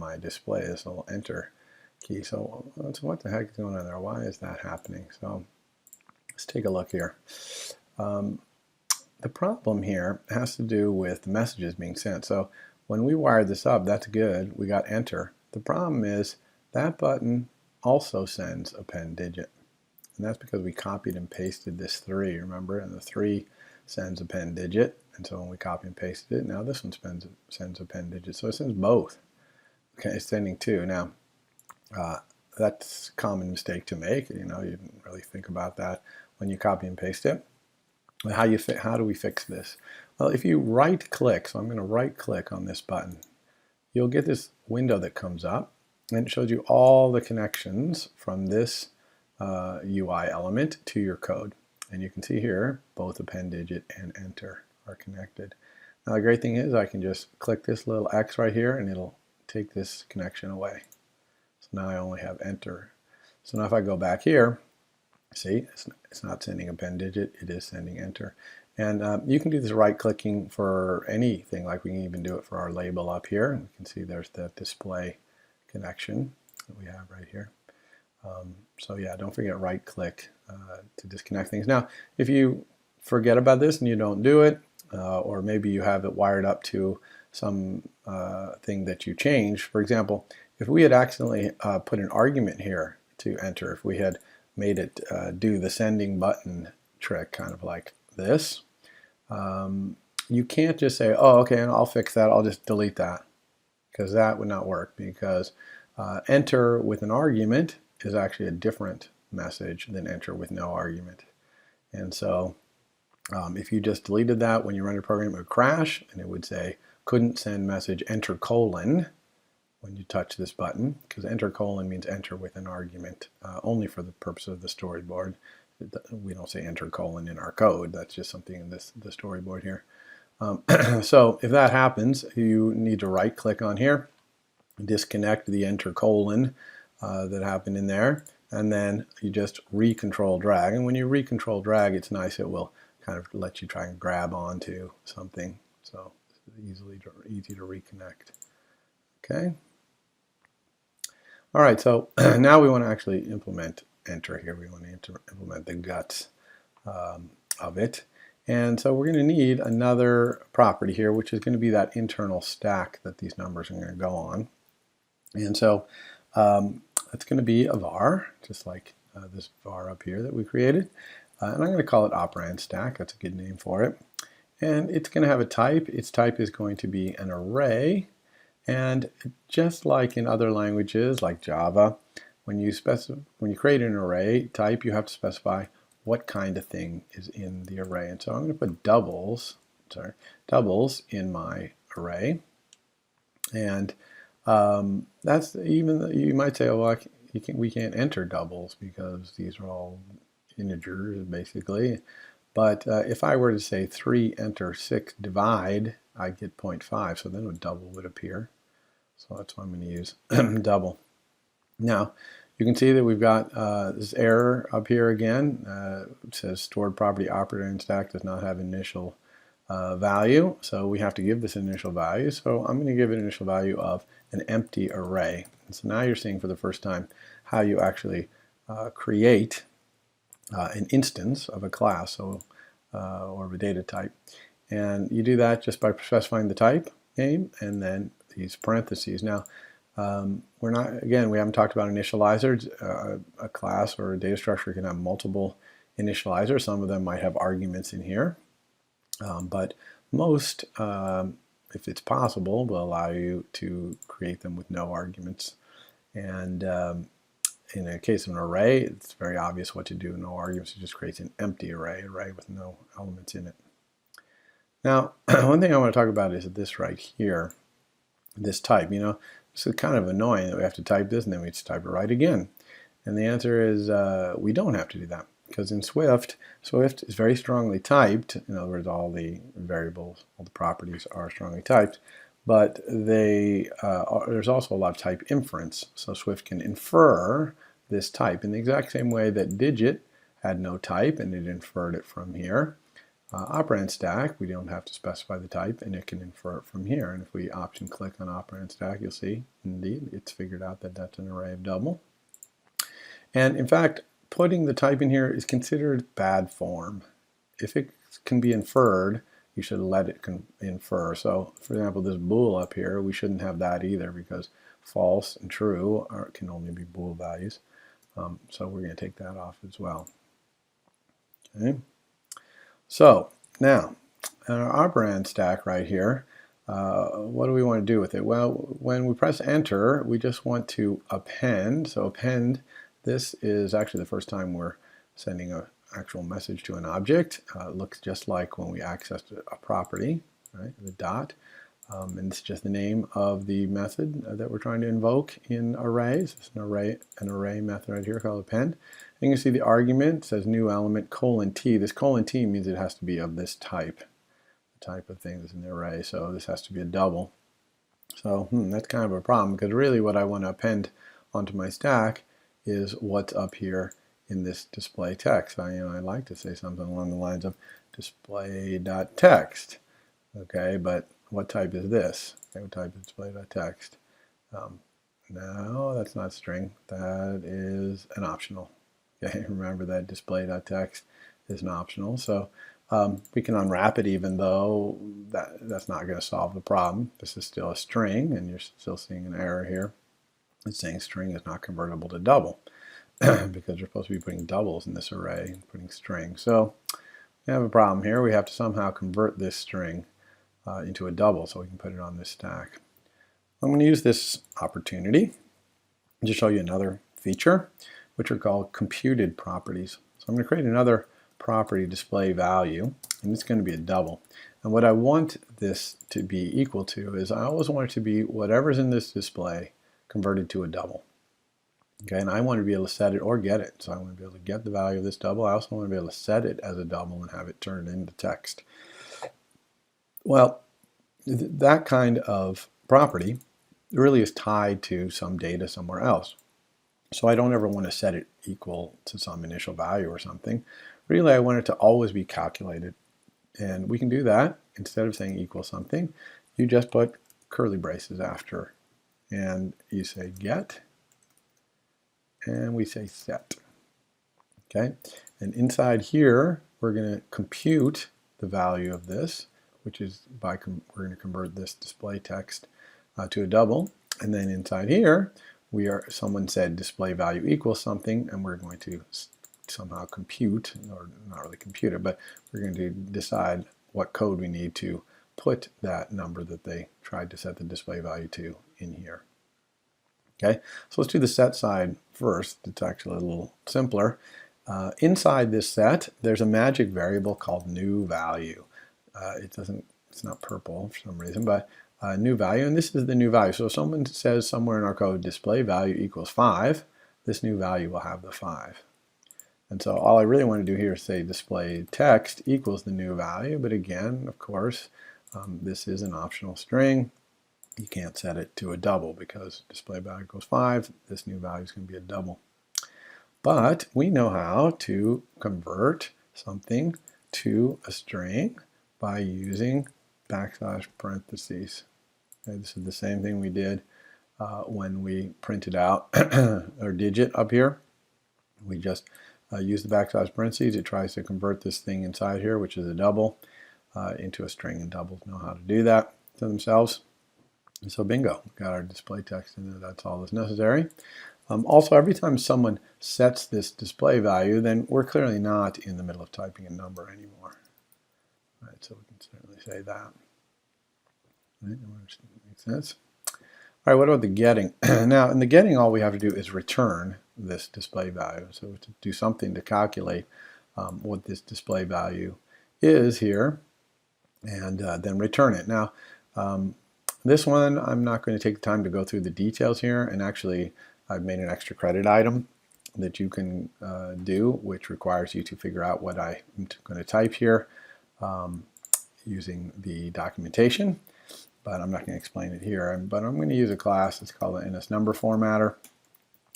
my display, this little enter key. So what the heck is going on there? Why is that happening? So let's take a look here. The problem here has to do with the messages being sent. So when we wired this up, that's good. We got enter. The problem is that button also sends a pen digit. And that's because we copied and pasted this 3, remember? And the 3 sends a pen digit. And so when we copy and pasted it, now this one sends a pen digit. So it sends both. Okay, it's sending 2. Now, that's a common mistake to make. You didn't really think about that when you copy and paste it. How do we fix this? Well, if you right-click, so I'm going to right-click on this button, you'll get this window that comes up, and it shows you all the connections from this UI element to your code. And you can see here, both append digit and enter are connected. Now the great thing is I can just click this little X right here, and it'll take this connection away. So now I only have enter. So now if I go back here, see, it's not sending append digit, it is sending enter. And you can do this right-clicking for anything, like we can even do it for our label up here. We can see there's the display connection that we have right here. So yeah, don't forget right-click to disconnect things. Now, if you forget about this and you don't do it, or maybe you have it wired up to some thing that you changed. For example, if we had accidentally put an argument here to enter, if we had made it do the sending button trick, kind of like this, you can't just say, oh, okay, and I'll fix that, I'll just delete that, because that would not work, because enter with an argument is actually a different message than enter with no argument. And so if you just deleted that, when you run your program, it would crash, and it would say, couldn't send message enter colon when you touch this button, because enter colon means enter with an argument, only for the purpose of the storyboard. We don't say enter colon in our code. That's just something in the storyboard here. So if that happens, you need to right-click on here, disconnect the enter colon that happened in there, and then you just re-control drag. And when you re-control drag, it's nice. It will kind of let you try and grab onto something. So it's easy to reconnect. Okay. All right, so now we want to actually implement enter here. We want to implement the guts of it. And so we're going to need another property here, which is going to be that internal stack that these numbers are going to go on. And so it's going to be a var, just like this var up here that we created. And I'm going to call it operand stack. That's a good name for it. And it's going to have a type. Its type is going to be an array. And just like in other languages like Java, when you create an array type, you have to specify what kind of thing is in the array. And so I'm going to put doubles in my array. And that's even, you might say, oh, well, we can't enter doubles because these are all integers basically. But if I were to say 3 enter 6 divide, I'd get 0.5, so then a double would appear. So that's why I'm going to use double. Now, you can see that we've got this error up here again. It says stored property operator in stack does not have initial value. So we have to give this initial value. So I'm going to give it an initial value of an empty array. And so now you're seeing for the first time how you actually create an instance of a class or of a data type. And you do that just by specifying the type name and then these parentheses. Now, we haven't talked about initializers. A class or a data structure can have multiple initializers. Some of them might have arguments in here. But most, if it's possible, will allow you to create them with no arguments. And in the case of an array, it's very obvious what to do. No arguments, it just creates an empty array with no elements in it. Now, one thing I want to talk about is this right here, this type. This is kind of annoying that we have to type this and then we just type it right again. And the answer is we don't have to do that, because in Swift is very strongly typed. In other words, all the variables, all the properties are strongly typed, but there's also a lot of type inference. So Swift can infer this type in the exact same way that digit had no type and it inferred it from here. operand stack, we don't have to specify the type, and it can infer it from here. And if we option click on operand stack, you'll see, indeed, it's figured out that that's an array of double. And in fact, putting the type in here is considered bad form. If it can be inferred, you should let it infer. So, for example, this bool up here, we shouldn't have that either, because false and true can only be bool values. So we're going to take that off as well. Okay. So now, in our operand stack right here, what do we want to do with it? Well, when we press enter, we just want to append. So append, this is actually the first time we're sending an actual message to an object. It looks just like when we access a property, right? The dot. And it's just the name of the method that we're trying to invoke in arrays. It's an array method right here called append. And you can see the argument says new element :t. This :t means it has to be of this type, the type of thing that's in the array. So this has to be a double. So that's kind of a problem, because really what I want to append onto my stack is what's up here in this display text. I like to say something along the lines of display.text. Okay, but what type is this? Okay, what type is display.text? No, that's not string. That is an optional. Okay, remember that display.text is an optional. So we can unwrap it, even though that's not going to solve the problem. This is still a string, and you're still seeing an error here. It's saying string is not convertible to double because you're supposed to be putting doubles in this array and putting string. So we have a problem here. We have to somehow convert this string into a double so we can put it on this stack. I'm going to use this opportunity to show you another feature, which are called computed properties. So I'm going to create another property, display value, and it's going to be a double. And what I want this to be equal to is I always want it to be whatever's in this display converted to a double. Okay, and I want to be able to set it or get it. So I want to be able to get the value of this double. I also want to be able to set it as a double and have it turned into text. Well, that kind of property really is tied to some data somewhere else. So I don't ever want to set it equal to some initial value or something. Really, I want it to always be calculated. And we can do that. Instead of saying equal something, you just put curly braces after. And you say get, and we say set. Okay, and inside here, we're going to compute the value of this, which is we're going to convert this display text to a double. And then inside here, someone said display value equals something, and we're going to somehow compute, or not really compute it, but we're going to decide what code we need to put that number that they tried to set the display value to in here. Okay, so let's do the set side first. It's actually a little simpler. Inside this set, there's a magic variable called new value. It's not purple for some reason, but new value, and this is the new value. So if someone says somewhere in our code display value equals 5, this new value will have the 5. And so all I really want to do here is say display text equals the new value, but again, of course, this is an optional string. You can't set it to a double because display value equals 5. This new value is going to be a double. But we know how to convert something to a string by using \parentheses. Okay, this is the same thing we did when we printed out our digit up here. We just use the \parentheses. It tries to convert this thing inside here, which is a double, into a string, and doubles know how to do that to themselves. And so bingo, we've got our display text in there. That's all that's necessary. Also, every time someone sets this display value, then we're clearly not in the middle of typing a number anymore. All right, so we can certainly say that. Right, makes sense. All right, what about the getting? Now, in the getting, all we have to do is return this display value. So we have to do something to calculate what this display value is here, and then return it. Now, this one, I'm not going to take the time to go through the details here, and actually I've made an extra credit item that you can do, which requires you to figure out what I'm going to type here using the documentation, but I'm not going to explain it here. But I'm going to use a class, it's called an NSNumberFormatter.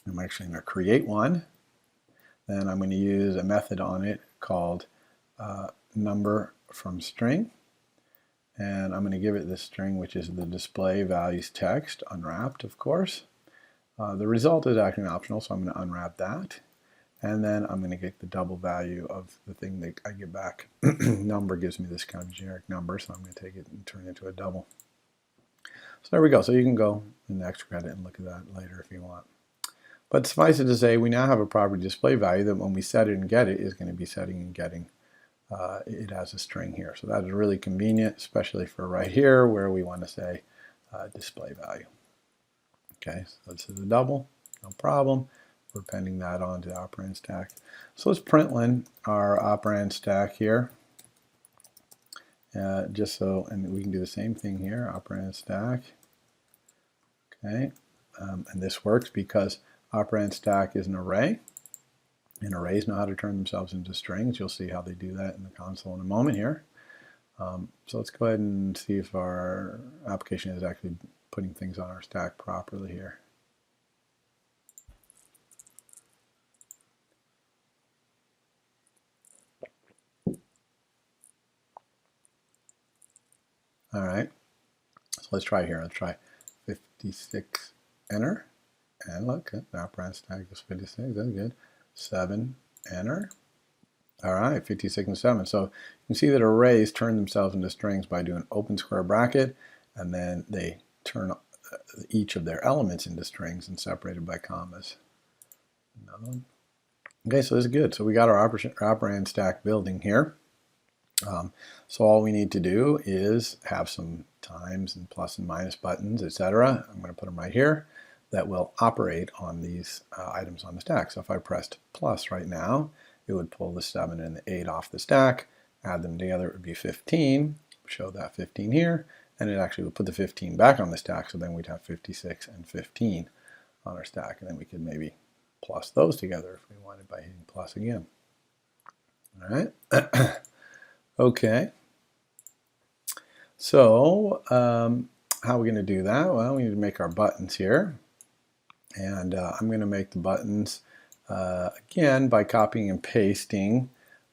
I'm actually going to create one. Then I'm going to use a method on it called number from string, and I'm going to give it this string, which is the display values text, unwrapped, of course. The result is actually optional, so I'm going to unwrap that. And then I'm going to get the double value of the thing that I get back. Number gives me this kind of generic number, so I'm going to take it and turn it into a double. So there we go. So you can go in the extra credit and look at that later if you want. But suffice it to say, we now have a property display value that when we set it and get it is going to be setting and getting it as a string here. So that is really convenient, especially for right here where we want to say display value. Okay, so this is a double, no problem. We're appending that onto the operand stack. So let's println our operand stack here. Just so, and we can do the same thing here, operand stack. Okay, and this works because operand stack is an array, and arrays know how to turn themselves into strings. You'll see how they do that in the console in a moment here. So let's go ahead and see if our application is actually putting things on our stack properly here. All right, so let's try here. Let's try 56, enter, and look, the operand stack is 56, that's good. 7, enter. All right, 56 and 7. So you can see that arrays turn themselves into strings by doing open square bracket, and then they turn each of their elements into strings and separated by commas. Another one. Okay, so this is good. So we got our operand stack building here. So all we need to do is have some times and plus and minus buttons, etc. I'm going to put them right here that will operate on these items on the stack. So if I pressed plus right now, it would pull the 7 and the 8 off the stack, add them together, it would be 15, show that 15 here, and it actually would put the 15 back on the stack, so then we'd have 56 and 15 on our stack, and then we could maybe plus those together if we wanted by hitting plus again. All right. Okay, so how are we going to do that? Well, we need to make our buttons here, and I'm going to make the buttons again by copying and pasting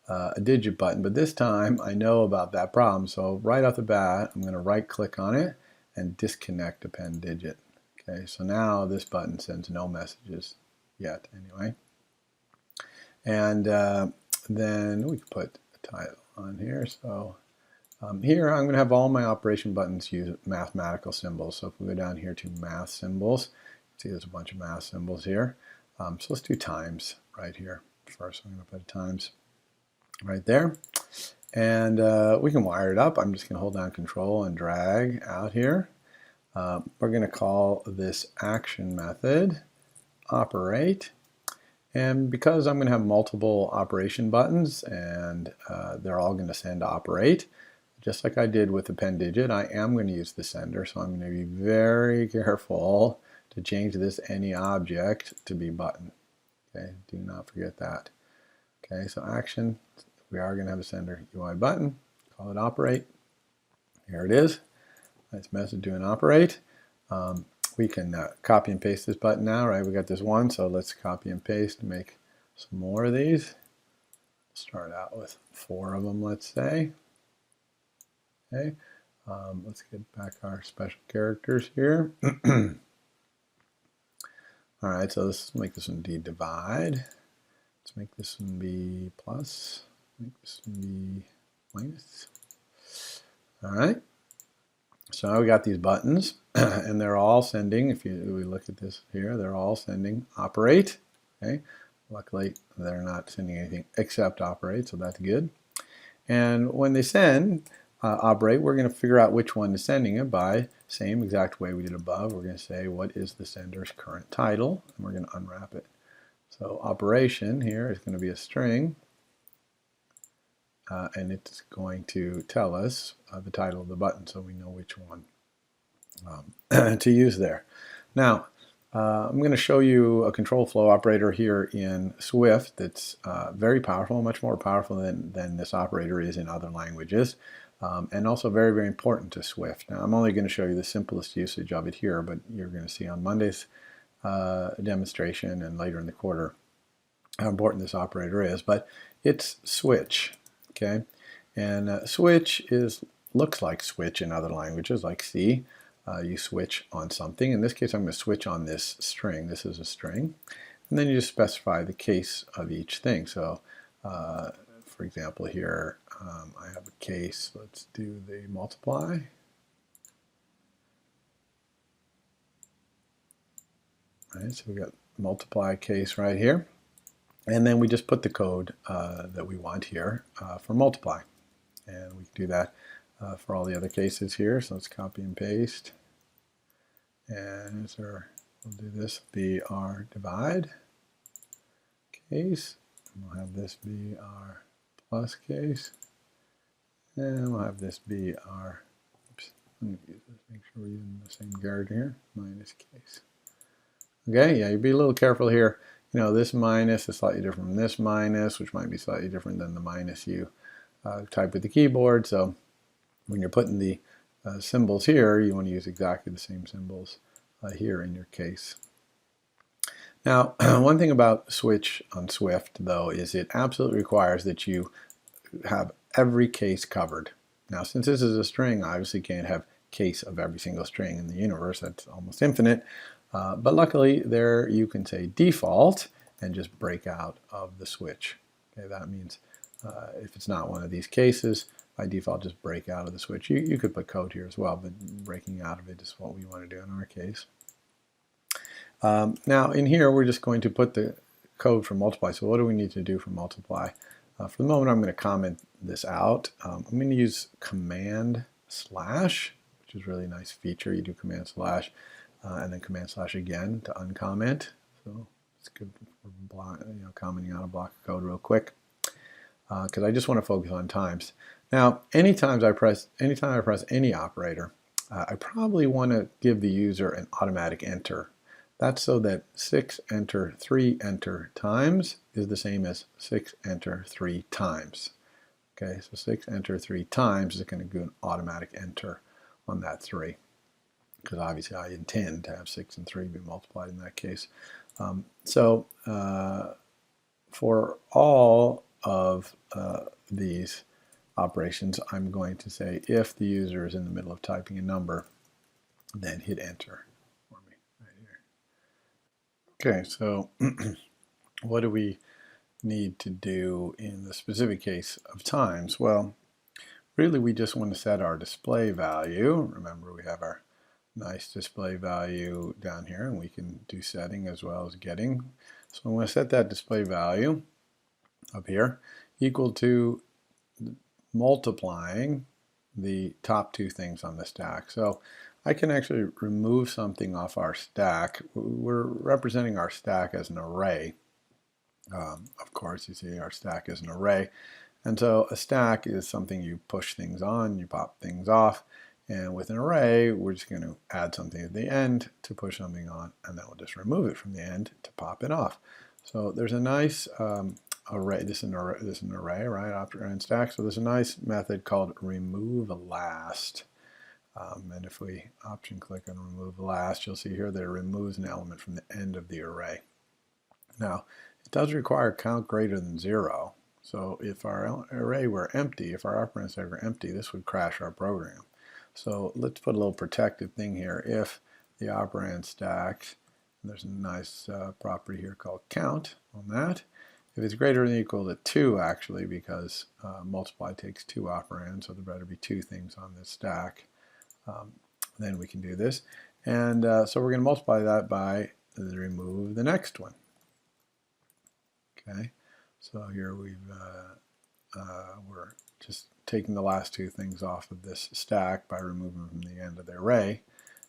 a digit button, but this time I know about that problem, so right off the bat I'm going to right click on it and disconnect append digit. Okay, so now this button sends no messages yet anyway, and then we can put a title on here. So here I'm going to have all my operation buttons use mathematical symbols. So if we go down here to math symbols, see there's a bunch of math symbols here. So let's do times right here first. I'm going to put a times right there, and we can wire it up. I'm just going to hold down Control and drag out here. We're going to call this action method operate. And because I'm going to have multiple operation buttons and they're all going to send operate, just like I did with append digit, I am going to use the sender. So I'm going to be very careful to change this any object to be button. Okay, do not forget that. Okay, so action, we are going to have a sender UI button, call it operate. Here it is. Nice message doing operate. We can copy and paste this button now, right? We got this one, so let's copy and paste and make some more of these. Start out with 4 of them, let's say. Okay, let's get back our special characters here. All right, so let's make this one be divide. Let's make this one be plus. Make this one be minus. All right. So now we got these buttons, and they're all sending, if we look at this here, they're all sending operate. Okay, luckily they're not sending anything except operate, so that's good. And when they send operate, we're going to figure out which one is sending it by same exact way we did above. We're going to say what is the sender's current title, and we're going to unwrap it. So operation here is going to be a string. And it's going to tell us the title of the button, so we know which one to use there. Now, I'm going to show you a control flow operator here in Swift that's very powerful, much more powerful than this operator is in other languages, and also very, very important to Swift. Now, I'm only going to show you the simplest usage of it here, but you're going to see on Monday's demonstration and later in the quarter how important this operator is. But it's switch. Okay, And switch looks like switch in other languages like C. You switch on something. In this case, I'm going to switch on this string. This is a string. And then you just specify the case of each thing. So for example here, I have a case. Let's do the multiply. All right, so we got multiply case right here. And then we just put the code that we want here for multiply. And we can do that for all the other cases here. So let's copy and paste. And we'll do this be our divide case. And we'll have this be our plus case. And we'll have this be our, oops, let me use this, make sure we're using the same guard here, minus case. Okay, yeah, you be a little careful here. You know, this minus is slightly different from this minus, which might be slightly different than the minus you type with the keyboard. So when you're putting the symbols here, you want to use exactly the same symbols here in your case. Now, one thing about switch on Swift, though, is it absolutely requires that you have every case covered. Now, since this is a string, I obviously can't have case of every single string in the universe. That's almost infinite. But luckily, there you can say default and just break out of the switch. Okay, that means if it's not one of these cases, by default, just break out of the switch. You could put code here as well, but breaking out of it is what we want to do in our case. Now, in here, we're just going to put the code for multiply. So what do we need to do for multiply? For the moment, I'm going to comment this out. I'm going to use command slash, which is a really nice feature. You do command slash and then command slash again to uncomment. So it's good for commenting out a block of code real quick because I just want to focus on times. Now, anytime I press any operator, I probably want to give the user an automatic enter. That's so that 6 enter 3 enter times is the same as 6 enter 3 times. Okay, so 6 enter 3 times is going to do an automatic enter on that 3. Because obviously I intend to have 6 and 3 be multiplied in that case. For all of these operations, I'm going to say if the user is in the middle of typing a number, then hit enter for me right here. Okay, so what do we need to do in the specific case of times? Well, really we just want to set our display value. Remember, we have our nice display value down here, and we can do setting as well as getting. So I'm going to set that display value up here equal to multiplying the top 2 things on the stack. So I can actually remove something off our stack. We're representing our stack as an array. Of course, you see our stack is an array. And so a stack is something you push things on, you pop things off. And with an array, we're just going to add something at the end to push something on, and then we'll just remove it from the end to pop it off. So there's a nice array. This is an array, right, after and stack. So there's a nice method called remove last. And if we option click on remove last, you'll see here that it removes an element from the end of the array. Now, it does require count greater than 0. So if our array were empty, if our operand stack were empty, this would crash our program. So let's put a little protective thing here. If the operand stacks, and there's a nice property here called count on that. If it's greater than or equal to 2, actually, because multiply takes 2 operands, so there better be 2 things on this stack, then we can do this. And so we're going to multiply that by remove the next one. Okay, so here we're just taking the last 2 things off of this stack by removing them from the end of the array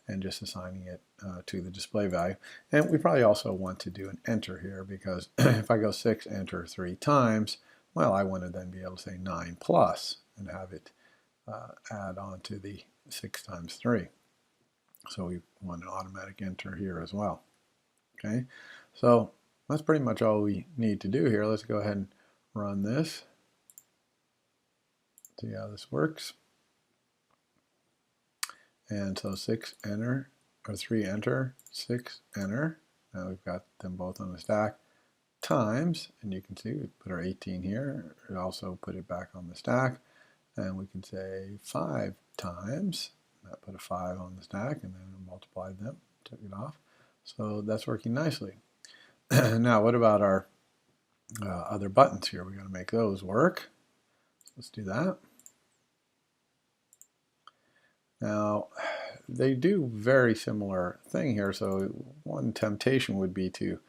and just assigning it to the display value. And we probably also want to do an enter here because if I go 6 enter 3 times, well, I want to then be able to say 9 plus and have it add on to the 6 times 3. So we want an automatic enter here as well. Okay, so that's pretty much all we need to do here. Let's go ahead and run this. See how this works. And so 6 enter, or 3 enter, 6 enter. Now we've got them both on the stack times, and you can see we put our 18 here. We also put it back on the stack. And we can say 5 times. That put a 5 on the stack, and then multiplied them, took it off. So that's working nicely. Now, what about our other buttons here? We're going to make those work. Let's do that. Now, they do very similar thing here, so one temptation would be to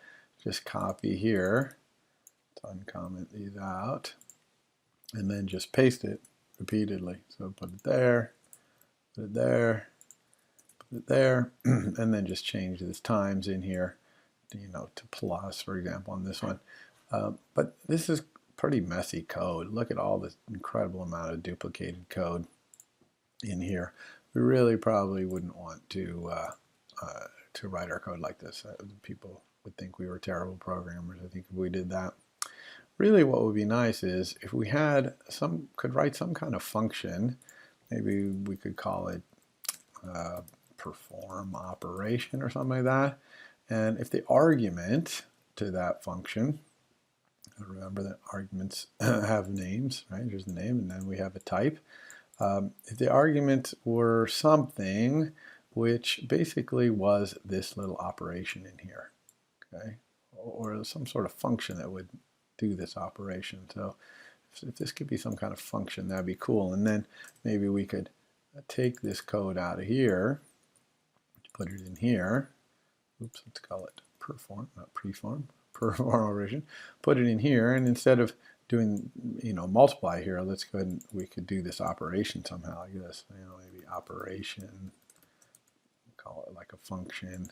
just copy here, let's uncomment these out, and then just paste it repeatedly. So put it there, put it there, put it there, and then just change this times in here, to plus, for example, on this one. But this is pretty messy code. Look at all this incredible amount of duplicated code in here. We really probably wouldn't want to write our code like this. People would think we were terrible programmers, I think, if we did that. Really, what would be nice is if we had could write some kind of function. Maybe we could call it perform operation or something like that. And if the argument to that function, remember that arguments have names, right? Here's the name, and then we have a type. If the argument were something which basically was this little operation in here, okay, or some sort of function that would do this operation. So if this could be some kind of function, that'd be cool. And then maybe we could take this code out of here, put it in here. Oops, let's call it perform, not preform, perform operation. Put it in here, and instead of doing, multiply here, let's go ahead and we could do this operation somehow like this. Maybe operation, call it like a function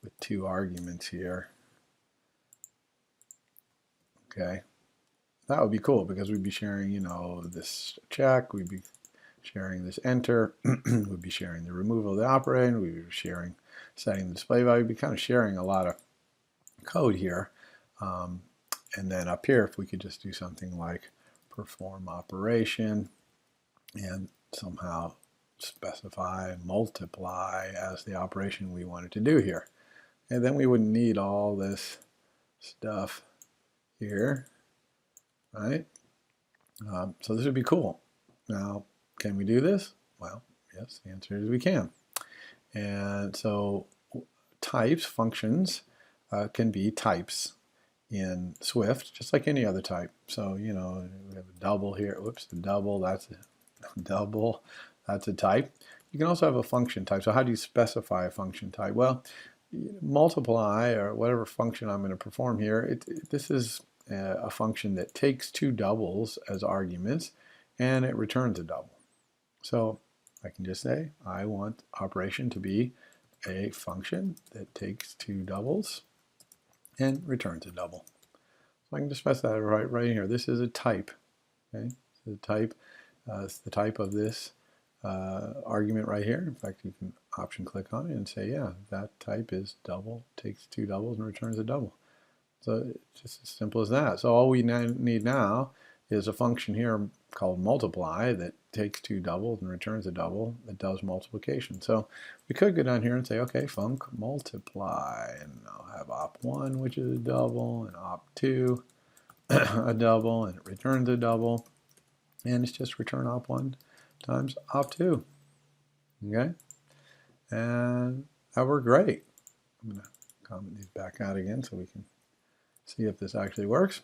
with 2 arguments here. Okay, that would be cool because we'd be sharing, this check, we'd be sharing this enter, we'd be sharing the removal of the operand, we'd be sharing setting the display value, we'd be kind of sharing a lot of code here. And then up here, if we could just do something like perform operation and somehow specify multiply as the operation we wanted to do here. And then we wouldn't need all this stuff here, right? So this would be cool. Now, can we do this? Well, yes, the answer is we can. And so types, functions, can be types in Swift, just like any other type. So, we have a double here. Whoops, the double, that's a double, that's a type. You can also have a function type. So how do you specify a function type? Well, multiply, or whatever function I'm going to perform here, this is a function that takes 2 doubles as arguments, and it returns a double. So I can just say, I want operation to be a function that takes 2 doubles and returns a double. So I can just specify that right here. This is a type. Okay, so the type, it's the type of this argument right here. In fact, you can option click on it and say, yeah, that type is double, takes 2 doubles and returns a double. So it's just as simple as that. So all we need now is a function here called multiply that takes 2 doubles and returns a double that does multiplication. So we could go down here and say, okay, func multiply, and I'll have op1, which is a double, and op2, a double, and it returns a double, and it's just return op1 times op2. Okay, and that worked great. I'm going to comment these back out again so we can see if this actually works.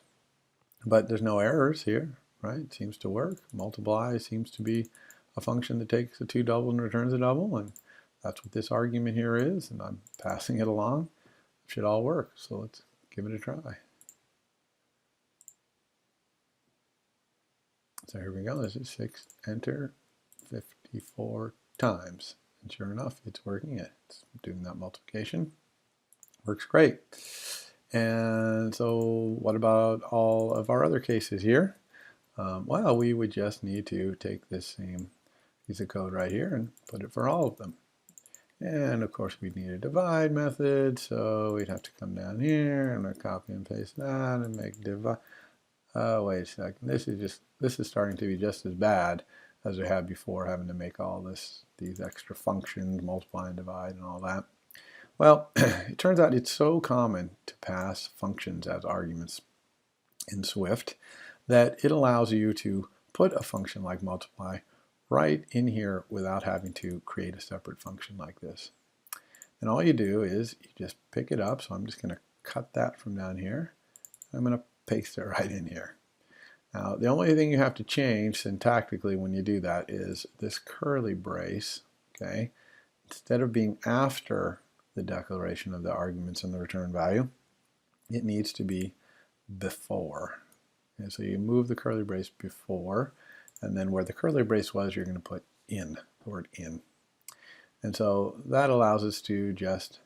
But there's no errors here, right? It seems to work. Multiply seems to be a function that takes a 2 double and returns a double, and that's what this argument here is, and I'm passing it along. It should all work, so let's give it a try. So here we go. This is 6, enter, 54 times. And sure enough, it's working. It's doing that multiplication. Works great. And so what about all of our other cases here? Well, we would just need to take this same piece of code right here and put it for all of them. And of course, we'd need a divide method, so we'd have to come down here and copy and paste that and make divide. Wait a second. This is starting to be just as bad as we had before, having to make all these extra functions, multiply and divide and all that. Well, it turns out it's so common to pass functions as arguments in Swift that it allows you to put a function like multiply right in here without having to create a separate function like this. And all you do is you just pick it up. So I'm just going to cut that from down here. I'm going to paste it right in here. Now, the only thing you have to change syntactically when you do that is this curly brace, okay? Instead of being after the declaration of the arguments and the return value, it needs to be before. And so you move the curly brace before, and then where the curly brace was, you're going to put in, the word in. And so that allows us to just,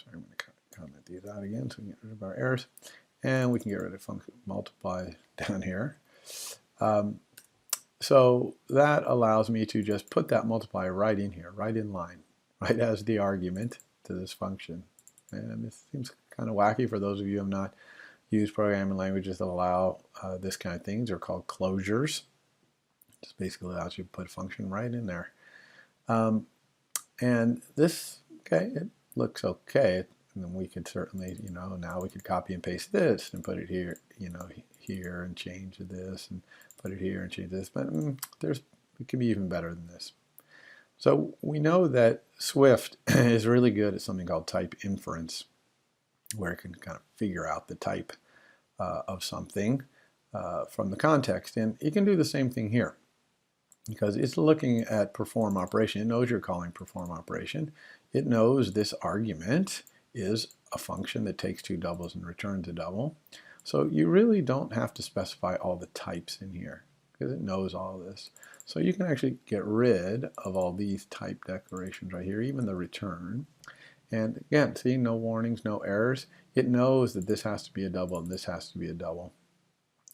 sorry, I'm going to comment these out again so we can get rid of our errors. And we can get rid of function multiply down here. So that allows me to just put that multiply right in here, right in line, right as the argument to this function. And this seems kind of wacky for those of you who have not used programming languages that allow this kind of things. They're called closures. It just basically allows you to put a function right in there. And this, okay, it looks okay. And then we could certainly, now we could copy and paste this and put it here, here and change this and put it here and change this. But it could be even better than this. So we know that Swift is really good at something called type inference, where it can kind of figure out the type of something from the context. And it can do the same thing here, because it's looking at perform operation. It knows you're calling perform operation. It knows this argument is a function that takes two doubles and returns a double. So you really don't have to specify all the types in here, because it knows all this. So you can actually get rid of all these type declarations right here, even the return. And again, see, no warnings, no errors. It knows that this has to be a double and this has to be a double,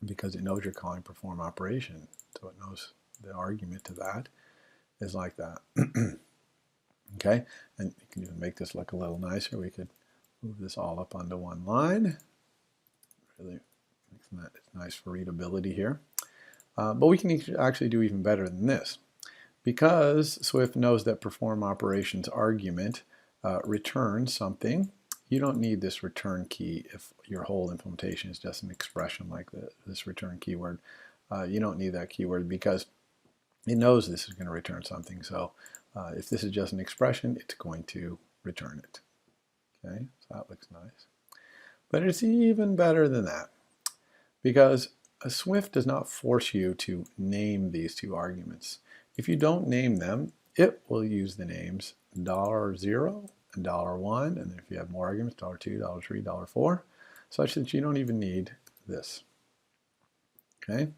because it knows you're calling perform operation. So it knows the argument to that is like that. Okay, and you can even make this look a little nicer. We could move this all up onto one line. Really makes that nice for readability here. But we can actually do even better than this, because Swift knows that perform operations argument returns something. You don't need this return key if your whole implementation is just an expression like this return keyword. You don't need that keyword because it knows this is going to return something. So if this is just an expression, it's going to return it. Okay, so that looks nice. But it's even better than that, because Swift does not force you to name these two arguments. If you don't name them, it will use the names $0 and $1, and then if you have more arguments, $2, $3, $4, such that you don't even need this. Okay,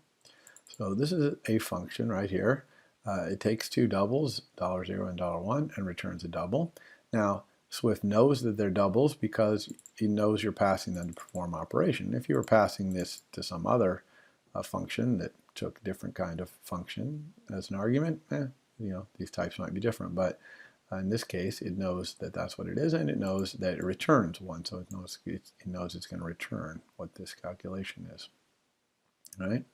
so this is a function right here. It takes two doubles, $0 and $1, and returns a double. Now, Swift knows that they're doubles because it knows you're passing them to perform operation. If you were passing this to some other function that took a different kind of function as an argument, these types might be different. But in this case, it knows that that's what it is, and it knows that it returns one. So it knows it's going to return what this calculation is. All right.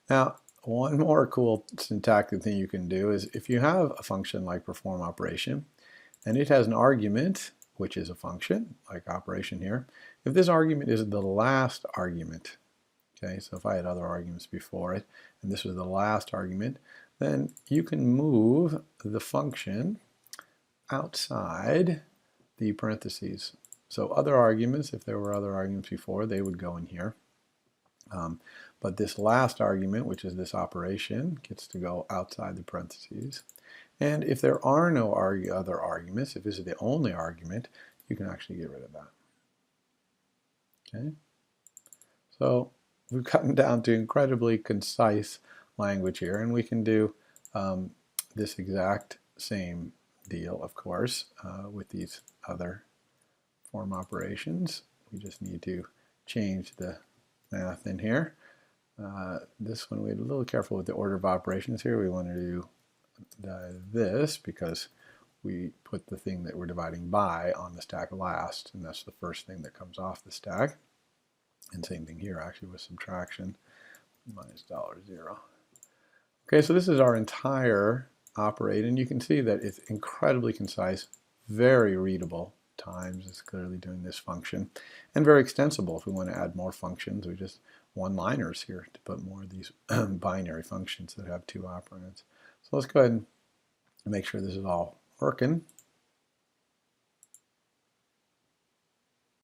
Now, one more cool syntactic thing you can do is if you have a function like perform operation, and it has an argument, which is a function, like operation here. If this argument is the last argument, okay, so if I had other arguments before it, and this was the last argument, then you can move the function outside the parentheses. So other arguments, if there were other arguments before, they would go in here. But this last argument, which is this operation, gets to go outside the parentheses. And if there are no other arguments, if this is the only argument, you can actually get rid of that. Okay? So we've gotten down to incredibly concise language here, and we can do this exact same deal, of course, with these other form operations. We just need to change the math in here. This one, we had a little careful with the order of operations here. We want to do this because we put the thing that we're dividing by on the stack last, and that's the first thing that comes off the stack. And same thing here, actually, with subtraction, minus $0. Okay, so this is our entire operate, and you can see that it's incredibly concise, very readable times. It's clearly doing this function. And very extensible if we want to add more functions. We just one-liners here to put more of these binary functions that have 2 operands. So let's go ahead and make sure this is all working.